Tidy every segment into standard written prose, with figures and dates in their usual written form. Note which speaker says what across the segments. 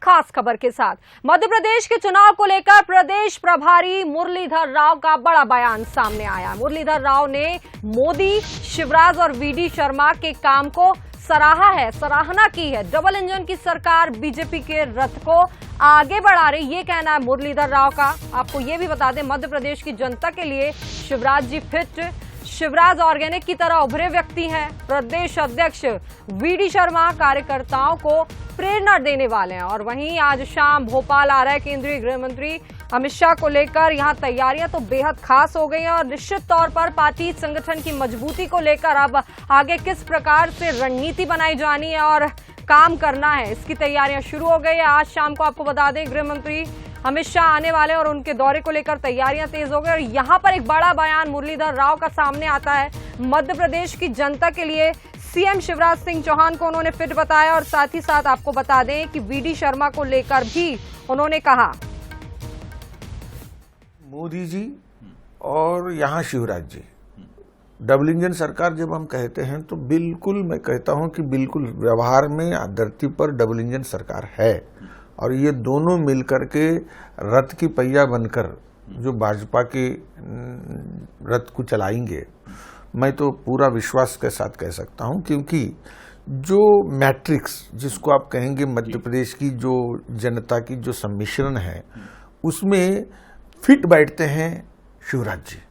Speaker 1: खास खबर के साथ। मध्य प्रदेश के चुनाव को लेकर प्रदेश प्रभारी मुरलीधर राव का बड़ा बयान सामने आया। मुरलीधर राव ने मोदी, शिवराज और वीडी शर्मा के काम को सराहा है, सराहना की है। डबल इंजन की सरकार बीजेपी के रथ को आगे बढ़ा रही, ये कहना है मुरलीधर राव का। आपको ये भी बता दें, मध्य प्रदेश की जनता के लिए शिवराज जी फिट, शिवराज ऑर्गेनिक की तरह उभरे व्यक्ति हैं। प्रदेश अध्यक्ष वीडी शर्मा कार्यकर्ताओं को प्रेरणा देने वाले हैं। और वहीं आज शाम भोपाल आ रहा है केंद्रीय गृह मंत्री अमित शाह को लेकर। यहां तैयारियां तो बेहद खास हो गई हैं और निश्चित तौर पर पार्टी संगठन की मजबूती को लेकर अब आगे किस प्रकार से रणनीति बनाई जानी है और काम करना है, इसकी तैयारियां शुरू हो गई है। आज शाम को आपको बता दें, गृह मंत्री अमित शाह आने वाले और उनके दौरे को लेकर तैयारियां तेज हो गई। और यहां पर एक बड़ा बयान मुरलीधर राव का सामने आता है। मध्य प्रदेश की जनता के लिए सीएम शिवराज सिंह चौहान को उन्होंने फिट बताया और साथ ही साथ आपको बता दें कि वीडी शर्मा को लेकर भी उन्होंने कहा,
Speaker 2: मोदी जी और यहाँ शिवराज जी, डबल इंजन सरकार जब हम कहते हैं तो बिल्कुल मैं कहता हूं कि बिल्कुल व्यवहार में धरती पर डबल इंजन सरकार है। और ये दोनों मिलकर के रथ की पहिया बनकर जो भाजपा के रथ को चलाएंगे, मैं तो पूरा विश्वास के साथ कह सकता हूं, क्योंकि जो मैट्रिक्स जिसको आप कहेंगे मध्य प्रदेश की जो जनता की जो सम्मिश्रण है, उसमें फिट बैठते हैं शिवराज जी।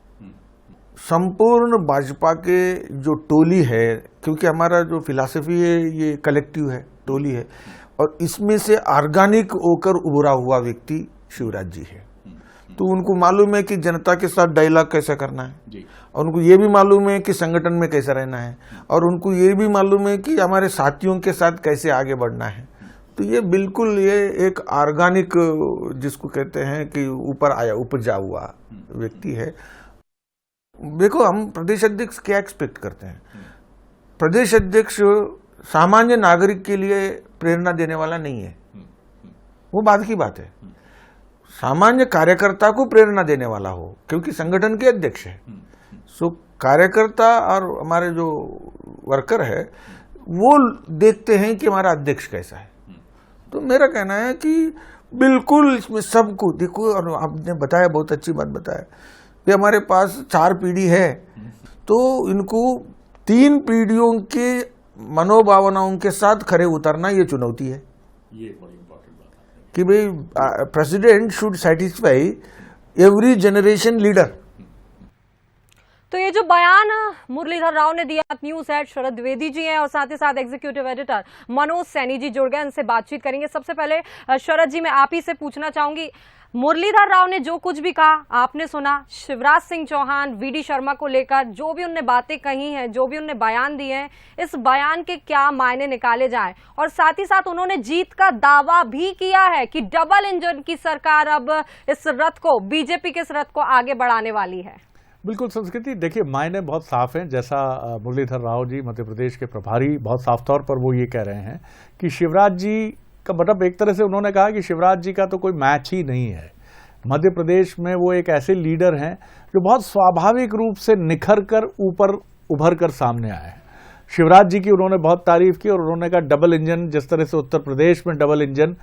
Speaker 2: संपूर्ण भाजपा के जो टोली है, क्योंकि हमारा जो फिलॉसफी है ये कलेक्टिव है, टोली है, और इसमें से ऑर्गेनिक होकर उभरा हुआ व्यक्ति शिवराज जी है। तो उनको मालूम है कि जनता के साथ डायलॉग कैसे करना है, और उनको ये भी मालूम है कि संगठन में कैसे रहना है, और उनको ये भी मालूम है कि हमारे साथियों के साथ कैसे आगे बढ़ना है। तो ये बिल्कुल ये एक ऑर्गेनिक जिसको कहते हैं कि ऊपर आया उपजा हुआ व्यक्ति है। देखो, हम प्रदेश अध्यक्ष क्या एक्सपेक्ट करते हैं? प्रदेश अध्यक्ष सामान्य नागरिक के लिए प्रेरणा देने वाला नहीं है, वो बाद की बात है। सामान्य कार्यकर्ता को प्रेरणा देने वाला हो, क्योंकि संगठन के अध्यक्ष है। सो कार्यकर्ता और हमारे जो वर्कर है वो देखते हैं कि हमारा अध्यक्ष कैसा है। तो मेरा कहना है कि बिल्कुल इसमें सबको देखो, और आपने बताया, बहुत अच्छी बात बताया कि हमारे पास 4 पीढ़ी है, तो इनको 3 पीढ़ियों के मनोभावनाओं के साथ खड़े उतरना ये चुनौती है। ये बड़ी इंपॉर्टेंट बात है कि भाई president should satisfy every generation leader.
Speaker 1: तो ये जो बयान मुरलीधर राव ने दिया, न्यूज हेड शरद द्विवेदी जी हैं और साथ ही साथ एग्जीक्यूटिव एडिटर मनोज सैनी जी जुड़ गए, इनसे बातचीत करेंगे। सबसे पहले शरद जी, मैं आप ही से पूछना चाहूंगी, मुरलीधर राव ने जो कुछ भी कहा आपने सुना, शिवराज सिंह चौहान, वीडी शर्मा को लेकर जो भी उनने बातें कही हैं, जो भी उनने बयान दिए हैं, इस बयान के क्या मायने निकाले जाएं? और साथ ही साथ उन्होंने जीत का दावा भी किया है कि डबल इंजन की सरकार अब इस रथ को, बीजेपी के इस रथ को आगे बढ़ाने वाली है।
Speaker 3: बिल्कुल संस्कृति, देखिए मायने बहुत साफ हैं। जैसा मुरलीधर राव जी मध्य प्रदेश के प्रभारी बहुत साफ तौर पर वो ये कह रहे हैं कि शिवराज जी का मतलब, एक तरह से उन्होंने कहा कि शिवराज जी का तो कोई मैच ही नहीं है। मध्य प्रदेश में वो एक ऐसे लीडर हैं जो बहुत स्वाभाविक रूप से निखर कर ऊपर उभर कर सामने आए हैं। शिवराज जी की उन्होंने बहुत तारीफ की और उन्होंने कहा डबल इंजन, जिस तरह से उत्तर प्रदेश में डबल इंजन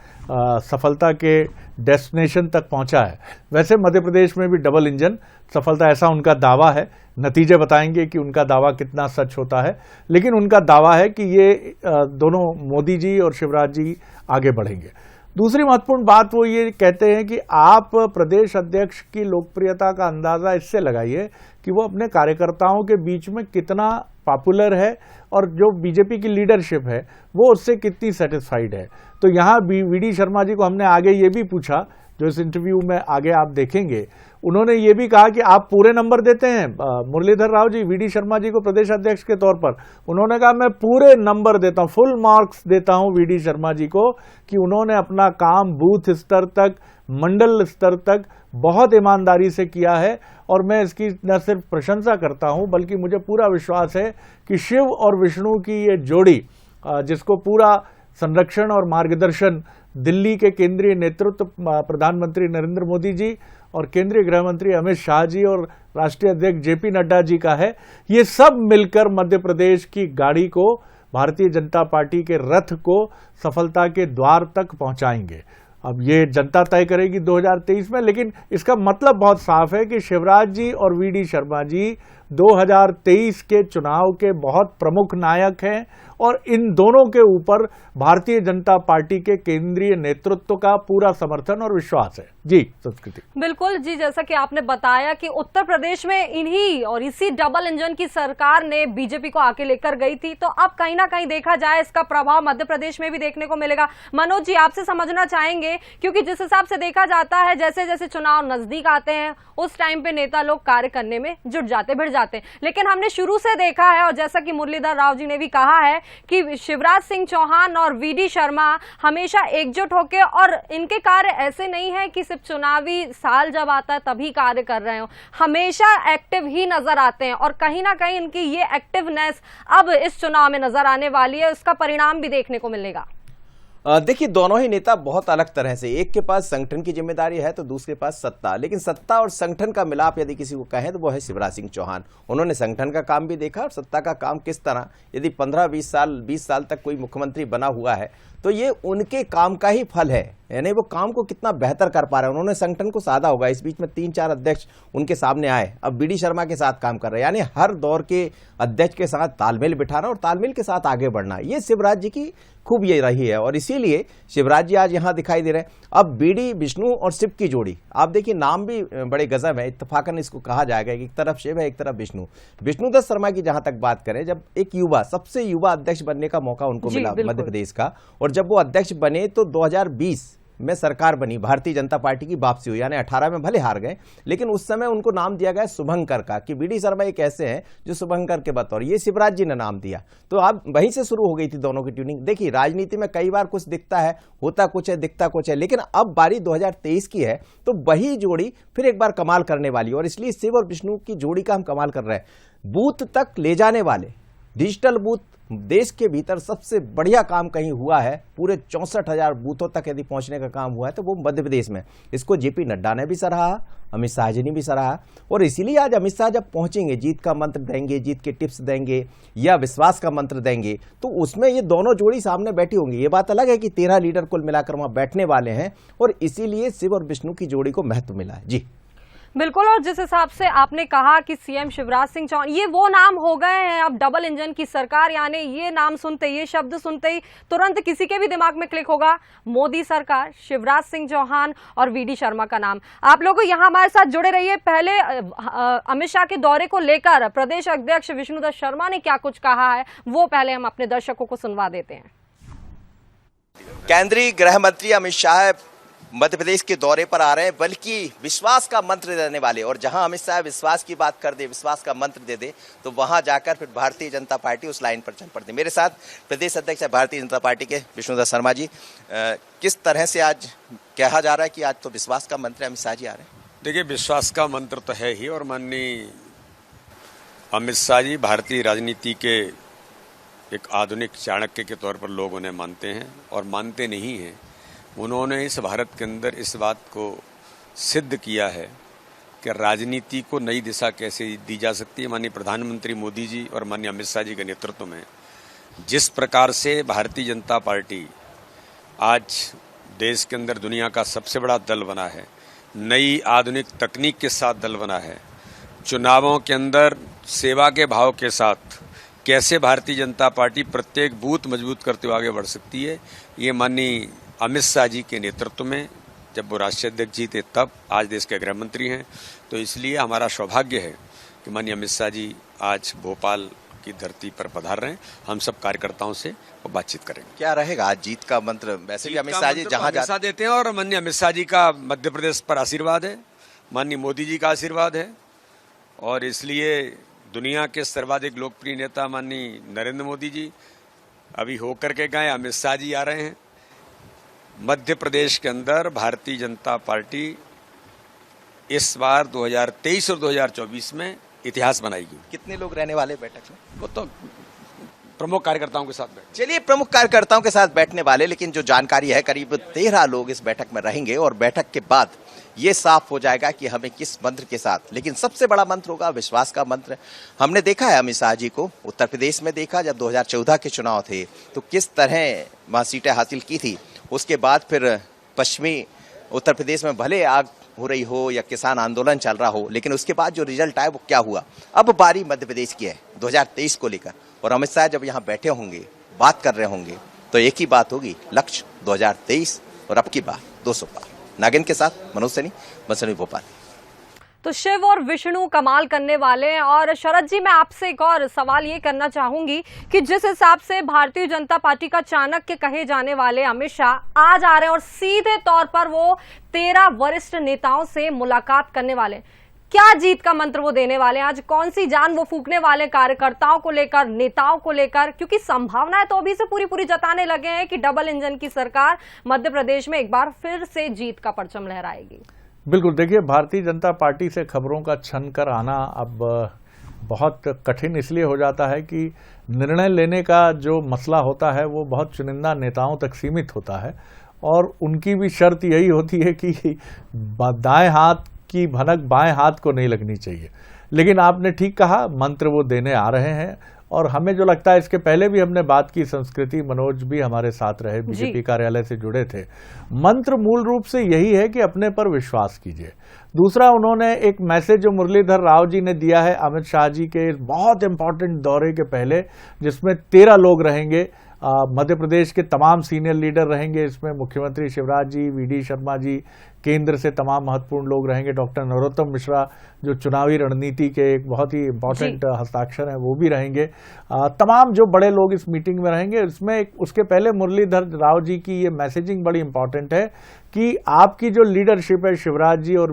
Speaker 3: सफलता के डेस्टिनेशन तक पहुंचा है, वैसे मध्य प्रदेश में भी डबल इंजन सफलता, ऐसा उनका दावा है। नतीजे बताएंगे कि उनका दावा कितना सच होता है, लेकिन उनका दावा है कि ये दोनों मोदी जी और शिवराज जी आगे बढ़ेंगे। दूसरी महत्वपूर्ण बात वो ये कहते हैं कि आप प्रदेश अध्यक्ष की लोकप्रियता का अंदाजा इससे लगाइए कि वो अपने कार्यकर्ताओं के बीच में कितना पॉपुलर है और जो बीजेपी की लीडरशिप है वो उससे कितनी सेटिस्फाइड है। तो यहाँ वीडी शर्मा जी को हमने आगे ये भी पूछा, जो इस इंटरव्यू में आगे आप देखेंगे, उन्होंने ये भी कहा कि आप पूरे नंबर देते हैं मुरलीधर राव जी वीडी शर्मा जी को प्रदेश अध्यक्ष के तौर पर। उन्होंने कहा मैं पूरे नंबर देता हूं, फुल मार्क्स देता हूं वीडी शर्मा जी को कि उन्होंने अपना काम बूथ स्तर तक, मंडल स्तर तक बहुत ईमानदारी से किया है। और मैं इसकी न सिर्फ प्रशंसा करता हूं बल्कि मुझे पूरा विश्वास है कि शिव और विष्णु की ये जोड़ी, जिसको पूरा संरक्षण और मार्गदर्शन दिल्ली के केंद्रीय नेतृत्व प्रधानमंत्री नरेंद्र मोदी जी और केंद्रीय गृह मंत्री अमित शाह जी और राष्ट्रीय अध्यक्ष जेपी नड्डा जी का है, ये सब मिलकर मध्य प्रदेश की गाड़ी को भारतीय जनता पार्टी के रथ को सफलता के द्वार तक पहुंचाएंगे। अब ये जनता तय करेगी 2023 में, लेकिन इसका मतलब बहुत साफ है कि शिवराज जी और वीडी शर्मा जी 2023 के चुनाव के बहुत प्रमुख नायक हैं और इन दोनों के ऊपर भारतीय जनता पार्टी के केंद्रीय नेतृत्व का पूरा समर्थन और विश्वास है। जी संस्कृति।
Speaker 1: बिल्कुल जी, जैसा कि आपने बताया कि उत्तर प्रदेश में इन्हीं और इसी डबल इंजन की सरकार ने बीजेपी को आके लेकर गई थी, तो अब कहीं ना कहीं देखा जाए इसका प्रभाव मध्य प्रदेश में भी देखने को मिलेगा। मनोज जी, आपसे समझना चाहेंगे, क्योंकि जिस हिसाब से देखा जाता है जैसे जैसे चुनाव नजदीक आते हैं उस टाइम पे नेता लोग कार्य करने में जुट जाते, भिड़ जाते हैं, लेकिन हमने शुरू से देखा है और जैसा कि मुरलीधर राव जी ने भी कहा है कि शिवराज सिंह चौहान और वीडी शर्मा हमेशा एकजुट होकर, और इनके कार्य ऐसे नहीं है कि सिर्फ चुनावी साल जब आता है तभी कार्य कर रहे हो, हमेशा एक्टिव ही नजर आते हैं और कहीं ना कहीं इनकी ये एक्टिवनेस अब इस चुनाव में नजर आने वाली है, उसका परिणाम भी देखने को मिलेगा।
Speaker 4: देखिए, दोनों ही नेता बहुत अलग तरह से, एक के पास संगठन की जिम्मेदारी है तो दूसरे के पास सत्ता, लेकिन सत्ता और संगठन का मिलाप यदि किसी को कहें तो वो है शिवराज सिंह चौहान। उन्होंने संगठन का काम भी देखा और सत्ता का काम किस तरह, यदि 15-20 साल 20 साल तक कोई मुख्यमंत्री बना हुआ है तो ये उनके काम का ही फल है, यानी वो काम को कितना बेहतर कर पा रहे हैं। उन्होंने संगठन को साधा होगा, इस बीच में 3-4 अध्यक्ष उनके सामने आए, अब बीडी शर्मा के साथ काम कर रहे हैं, यानी हर दौर के अध्यक्ष के साथ तालमेल बिठाना और तालमेल के साथ आगे बढ़ना, ये शिवराज जी की खूब ये रही है और इसीलिए शिवराज जी आज यहाँ दिखाई दे रहे हैं। अब बीडी, विष्णु और शिव की जोड़ी, आप देखिए नाम भी बड़े गजब है, इत्तेफाकन इसको कहा जाएगा कि एक तरफ शिव है एक तरफ विष्णु। विष्णुदत्त शर्मा की जहां तक बात करें, जब एक युवा, सबसे युवा अध्यक्ष बनने का मौका उनको मिला मध्य प्रदेश का, और जब वो अध्यक्ष बने तो 2020 में सरकार बनी, भारतीय जनता पार्टी की वापसी हुई, यानी 18 में भले हार गए लेकिन उस समय उनको नाम दिया गया शुभंकर का, कि बीडी शर्मा एक ऐसे हैं जो शुभंकर के बतौर, ये शिवराज जी ने नाम दिया। तो अब वहीं से शुरू हो गई थी दोनों की ट्यूनिंग। देखिए, राजनीति में कई बार कुछ दिखता है, होता कुछ है, दिखता कुछ है, लेकिन अब बारी 2023 की है तो वही जोड़ी फिर एक बार कमाल करने वाली, और इसलिए शिव और विष्णु की जोड़ी का हम कमाल कर रहे हैं। बूथ तक ले जाने वाले डिजिटल बूथ, देश के भीतर सबसे बढ़िया काम कहीं हुआ है, पूरे 64,000 बूथों तक यदि पहुंचने का काम हुआ है तो वो मध्य प्रदेश में। इसको जेपी नड्डा ने भी सराहा, अमित शाह जी ने भी सराहा, और इसीलिए आज अमित शाह जब पहुंचेंगे, जीत का मंत्र देंगे, जीत के टिप्स देंगे या विश्वास का मंत्र देंगे, तो उसमें ये दोनों जोड़ी सामने बैठी होंगी। ये बात अलग है कि 13 लीडर कुल मिलाकर वहां बैठने वाले हैं और इसीलिए शिव और विष्णु की जोड़ी को महत्व मिला है। जी
Speaker 1: बिल्कुल, और जिस हिसाब से आपने कहा कि सीएम शिवराज सिंह चौहान, ये वो नाम हो गए हैं अब डबल इंजन की सरकार, यानी ये नाम सुनते, ये शब्द सुनते ही तुरंत किसी के भी दिमाग में क्लिक होगा मोदी सरकार, शिवराज सिंह चौहान और वीडी शर्मा का नाम। आप लोग यहाँ हमारे साथ जुड़े रहिए। पहले अमित शाह के दौरे को लेकर प्रदेश अध्यक्ष विष्णुदत्त शर्मा ने क्या कुछ कहा है वो पहले हम अपने दर्शकों को सुनवा देते हैं।
Speaker 4: केंद्रीय गृह मंत्री अमित शाह मध्य प्रदेश के दौरे पर आ रहे हैं, बल्कि विश्वास का मंत्र देने वाले, और जहां अमित शाह विश्वास की बात कर दे, विश्वास का मंत्र दे दे, तो वहां जाकर फिर भारतीय जनता पार्टी उस लाइन पर चल पड़ती। मेरे साथ प्रदेश अध्यक्ष भारतीय जनता पार्टी के विष्णुदत्त शर्मा जी, किस तरह से आज कहा जा रहा है कि आज तो विश्वास का मंत्र अमित शाह जी आ रहे हैं?
Speaker 5: देखिए, विश्वास का मंत्र तो है ही, और माननीय अमित शाह जी भारतीय राजनीति के एक आधुनिक चाणक्य के तौर पर लोग उन्हें मानते हैं और मानते नहीं हैं। उन्होंने इस भारत के अंदर इस बात को सिद्ध किया है कि राजनीति को नई दिशा कैसे दी जा सकती है। माननीय प्रधानमंत्री मोदी जी और माननीय अमित शाह जी के नेतृत्व में जिस प्रकार से भारतीय जनता पार्टी आज देश के अंदर दुनिया का सबसे बड़ा दल बना है, नई आधुनिक तकनीक के साथ दल बना है, चुनावों के अंदर सेवा के भाव के साथ कैसे भारतीय जनता पार्टी प्रत्येक बूथ मजबूत करते हुए आगे बढ़ सकती है, ये माननीय अमित शाह जी के नेतृत्व में, जब वो राष्ट्रीय अध्यक्ष जी थे तब, आज देश के गृह मंत्री हैं, तो इसलिए हमारा सौभाग्य है कि माननीय अमित शाह जी आज भोपाल की धरती पर पधार रहे हैं। हम सब कार्यकर्ताओं से वो बातचीत करेंगे।
Speaker 4: क्या रहेगा आज जीत का मंत्र? वैसे भी अमित शाह जी जहां
Speaker 5: जाते देते हैं, और माननीय अमित शाह जी का मध्य प्रदेश पर आशीर्वाद है, माननीय मोदी जी का आशीर्वाद है, और इसलिए दुनिया के सर्वाधिक लोकप्रिय नेता माननीय नरेंद्र मोदी जी अभी होकर के गए, अमित शाह जी आ रहे हैं। मध्य प्रदेश के अंदर भारतीय जनता पार्टी इस बार 2023 और 2024 में इतिहास बनाएगी।
Speaker 4: कितने लोग रहने वाले बैठक में?
Speaker 5: वो तो प्रमुख कार्यकर्ताओं के साथ बैठे।
Speaker 4: चलिए, प्रमुख कार्यकर्ताओं के साथ बैठने वाले, लेकिन जो जानकारी है करीब 13 लोग इस बैठक में रहेंगे और बैठक के बाद ये साफ हो जाएगा कि हमें किस मंत्र के साथ, लेकिन सबसे बड़ा मंत्र होगा विश्वास का मंत्र। हमने देखा है अमित शाह जी को उत्तर प्रदेश में, देखा जब 2014 के चुनाव थे तो किस तरह वहां सीटें हासिल की थी। उसके बाद फिर पश्चिमी उत्तर प्रदेश में भले आग हो रही हो या किसान आंदोलन चल रहा हो, लेकिन उसके बाद जो रिजल्ट आया वो क्या हुआ। अब बारी मध्य प्रदेश की है 2023 को लेकर, और अमित शाह जब यहाँ बैठे होंगे, बात कर रहे होंगे, तो एक ही बात होगी, लक्ष्य 2023 और अब की बात 200 पार। नागिन के साथ मनोज सैनी, मसनी भोपाल।
Speaker 1: तो शिव और विष्णु कमाल करने वाले हैं। और शरद जी, मैं आपसे एक और सवाल ये करना चाहूंगी कि जिस हिसाब से भारतीय जनता पार्टी का चाणक्य कहे जाने वाले अमित शाह आज आ रहे हैं और सीधे तौर पर वो 13 वरिष्ठ नेताओं से मुलाकात करने वाले, क्या जीत का मंत्र वो देने वाले हैं? आज कौन सी जान वो फूंकने वाले कार्यकर्ताओं को लेकर, नेताओं को लेकर? क्योंकि संभावनाएं तो अभी से पूरी जताने लगे हैं कि डबल इंजन की सरकार मध्य प्रदेश में एक बार फिर से जीत का परचम लहराएगी।
Speaker 3: बिल्कुल, देखिए, भारतीय जनता पार्टी से खबरों का छन कर आना अब बहुत कठिन इसलिए हो जाता है कि निर्णय लेने का जो मसला होता है वो बहुत चुनिंदा नेताओं तक सीमित होता है, और उनकी भी शर्त यही होती है कि दाएं हाथ की भनक बाएं हाथ को नहीं लगनी चाहिए। लेकिन आपने ठीक कहा, मंत्र वो देने आ रहे हैं, और हमें जो लगता है, इसके पहले भी हमने बात की, संस्कृति मनोज भी हमारे साथ रहे, बीजेपी कार्यालय से जुड़े थे। मंत्र मूल रूप से यही है कि अपने पर विश्वास कीजिए। दूसरा, उन्होंने एक मैसेज जो मुरलीधर राव जी ने दिया है अमित शाह जी के इस बहुत इंपॉर्टेंट दौरे के पहले, जिसमें 13 लोग रहेंगे, मध्य प्रदेश के तमाम सीनियर लीडर रहेंगे, इसमें मुख्यमंत्री शिवराज जी, वीडी शर्मा जी, केंद्र से तमाम महत्वपूर्ण लोग रहेंगे, डॉक्टर नरोत्तम मिश्रा जो चुनावी रणनीति के एक बहुत ही इंपॉर्टेंट हस्ताक्षर हैं वो भी रहेंगे। तमाम जो बड़े लोग इस मीटिंग में रहेंगे। इसमें उसके पहले मुरलीधर राव जी की ये मैसेजिंग बड़ी इंपॉर्टेंट है कि आपकी जो लीडरशिप है शिवराज जी और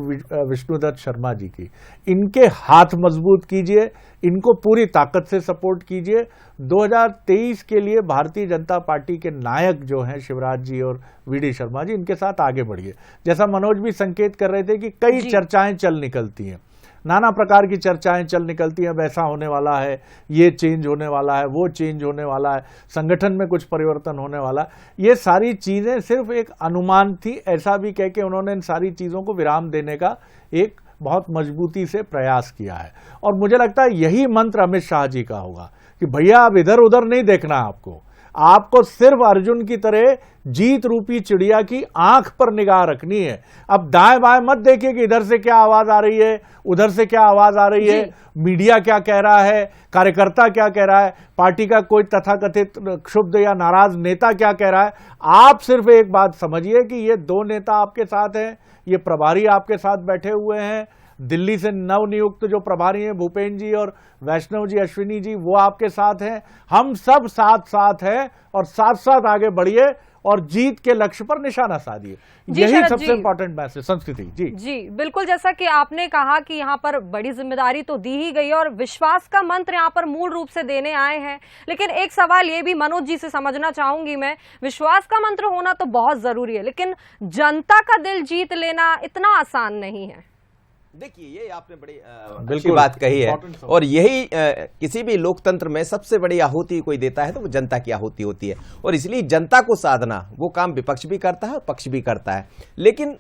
Speaker 3: विष्णुदत्त शर्मा जी की, इनके हाथ मजबूत कीजिए, इनको पूरी ताकत से सपोर्ट कीजिए। 2023 के लिए भारतीय जनता पार्टी के नायक जो हैं शिवराज जी और वीडी शर्मा जी, इनके साथ आगे बढ़िए। जैसा मनोज भी संकेत कर रहे थे कि कई चर्चाएं चल निकलती हैं, नाना प्रकार की चर्चाएं चल निकलती हैं, वैसा होने वाला है, ये चेंज होने वाला है, वो चेंज होने वाला है, संगठन में कुछ परिवर्तन होने वाला है। ये सारी चीजें सिर्फ एक अनुमान थी, ऐसा भी कह के उन्होंने इन सारी चीजों को विराम देने का एक बहुत मजबूती से प्रयास किया है। और मुझे लगता है यही मंत्र अमित शाह जी का होगा कि भैया अब इधर उधर नहीं देखना, आपको सिर्फ अर्जुन की तरह जीत रूपी चिड़िया की आंख पर निगाह रखनी है। अब दाएं बाएं मत देखिए कि इधर से क्या आवाज आ रही है, उधर से क्या आवाज आ रही है, मीडिया क्या कह रहा है, कार्यकर्ता क्या कह रहा है, पार्टी का कोई तथाकथित क्षुब्ध या नाराज नेता क्या कह रहा है। आप सिर्फ एक बात समझिए कि ये 2 नेता आपके साथ हैं, ये प्रभारी आपके साथ बैठे हुए हैं, दिल्ली से नवनियुक्त जो प्रभारी हैं भूपेंद्र जी और वैष्णव जी, अश्विनी जी, वो आपके साथ हैं। हम सब साथ साथ हैं और साथ साथ आगे बढ़िए और जीत के लक्ष्य पर निशाना साधिए। यही सबसे इंपॉर्टेंट मैसेज। संस्कृति जी
Speaker 1: बिल्कुल, जैसा कि आपने कहा कि यहाँ पर बड़ी जिम्मेदारी तो दी ही गई और विश्वास का मंत्र यहाँ पर मूल रूप से देने आए हैं। लेकिन एक सवाल ये भी मनोज जी से समझना चाहूंगी मैं, विश्वास का मंत्र होना तो बहुत जरूरी है, लेकिन जनता का दिल जीत लेना इतना आसान नहीं है।
Speaker 4: देखिए, ये आपने बड़ी अच्छी बात कही है, और यही किसी भी लोकतंत्र में सबसे बड़ी आहुति कोई देता है तो वो जनता की आहुति होती है, और इसलिए जनता को साधना वो काम विपक्ष भी करता है और पक्ष भी करता है। लेकिन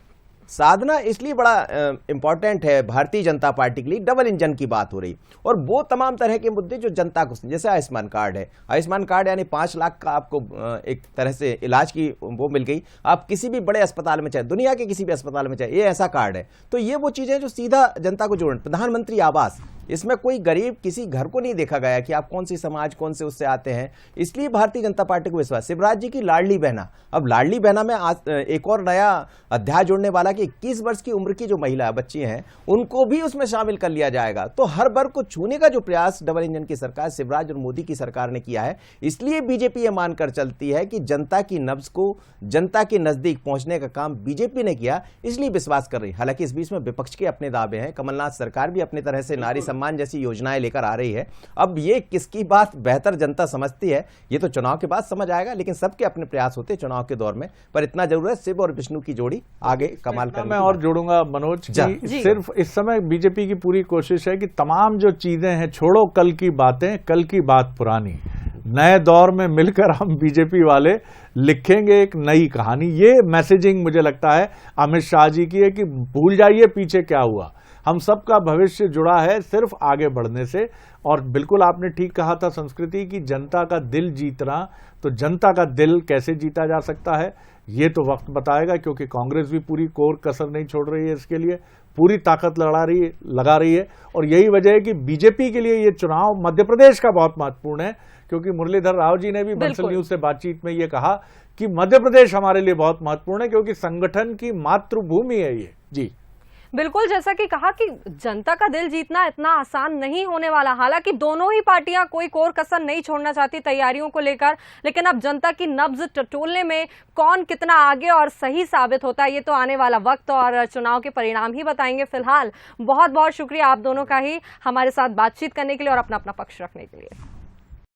Speaker 4: साधना इसलिए बड़ा इंपॉर्टेंट है भारतीय जनता पार्टी के लिए, डबल इंजन की बात हो रही, और वो तमाम तरह के मुद्दे जो जनता को, जैसे आयुष्मान कार्ड है, आयुष्मान कार्ड यानी 5 लाख का आपको एक तरह से इलाज की वो मिल गई, आप किसी भी बड़े अस्पताल में चाहे, दुनिया के किसी भी अस्पताल में चाहे, ये ऐसा कार्ड है। तो ये वो चीजें जो सीधा जनता को जोड़ें। प्रधानमंत्री आवास, इसमें कोई गरीब किसी घर को नहीं देखा गया कि आप कौन सी समाज, कौन से उससे आते हैं, इसलिए भारतीय जनता पार्टी को विश्वास। शिवराज जी की लाडली बहना, अब लाडली बहना में आज एक और नया अध्याय जोड़ने वाला कि 21 वर्ष की उम्र की जो महिला बच्ची हैं उनको भी उसमें शामिल कर लिया जाएगा। तो हर वर्ग को छूने का जो प्रयास डबल इंजन की सरकार, शिवराज और मोदी की सरकार ने किया है, इसलिए बीजेपी ये मानकर चलती है कि जनता की नब्ज को जनता के नजदीक पहुंचने का काम बीजेपी ने किया, इसलिए विश्वास कर रही। हालांकि इस बीच में विपक्ष के अपने दावे हैं, कमलनाथ सरकार भी अपनी तरह से नारी सम्मान जैसी योजनाएं लेकर आ रही है। अब ये किसकी बात बेहतर जनता समझती है ये तो चुनाव के बाद समझ आएगा, लेकिन सबके अपने प्रयास होते हैं चुनाव के दौर में। पर इतना जरूर है शिव और विष्णु की जोड़ी आगे कमाल करने।
Speaker 3: मैं और जोड़ूंगा मनोज जी, सिर्फ इस समय बीजेपी की पूरी कोशिश है कि तमाम जो चीजें हैं, छोड़ो कल की बातें, कल की बात पुरानी, नए दौर में मिलकर हम बीजेपी वाले लिखेंगे एक नई कहानी। ये मैसेजिंग मुझे लगता है अमित शाह जी की है कि भूल जाइए पीछे क्या हुआ, हम सबका भविष्य जुड़ा है सिर्फ आगे बढ़ने से। और बिल्कुल आपने ठीक कहा था संस्कृति की जनता का दिल जीतना, तो जनता का दिल कैसे जीता जा सकता है ये तो वक्त बताएगा, क्योंकि कांग्रेस भी पूरी कोर कसर नहीं छोड़ रही है, इसके लिए पूरी ताकत लगा रही है। और यही वजह है कि बीजेपी के लिए ये चुनाव मध्य प्रदेश का बहुत महत्वपूर्ण है, क्योंकि मुरलीधर राव जी ने भी बंसल न्यूज से बातचीत में ये कहा कि मध्य प्रदेश हमारे लिए बहुत महत्वपूर्ण है, क्योंकि संगठन की मातृभूमि है ये। जी
Speaker 1: बिल्कुल, जैसा कि कहा कि जनता का दिल जीतना इतना आसान नहीं होने वाला। हालांकि दोनों ही पार्टियां कोई कोर कसर नहीं छोड़ना चाहती तैयारियों को लेकर, लेकिन अब जनता की नब्ज टटोलने में कौन कितना आगे और सही साबित होता है ये तो आने वाला वक्त और चुनाव के परिणाम ही बताएंगे। फिलहाल बहुत बहुत शुक्रिया आप दोनों का ही हमारे साथ बातचीत करने के लिए और अपना पक्ष रखने के लिए।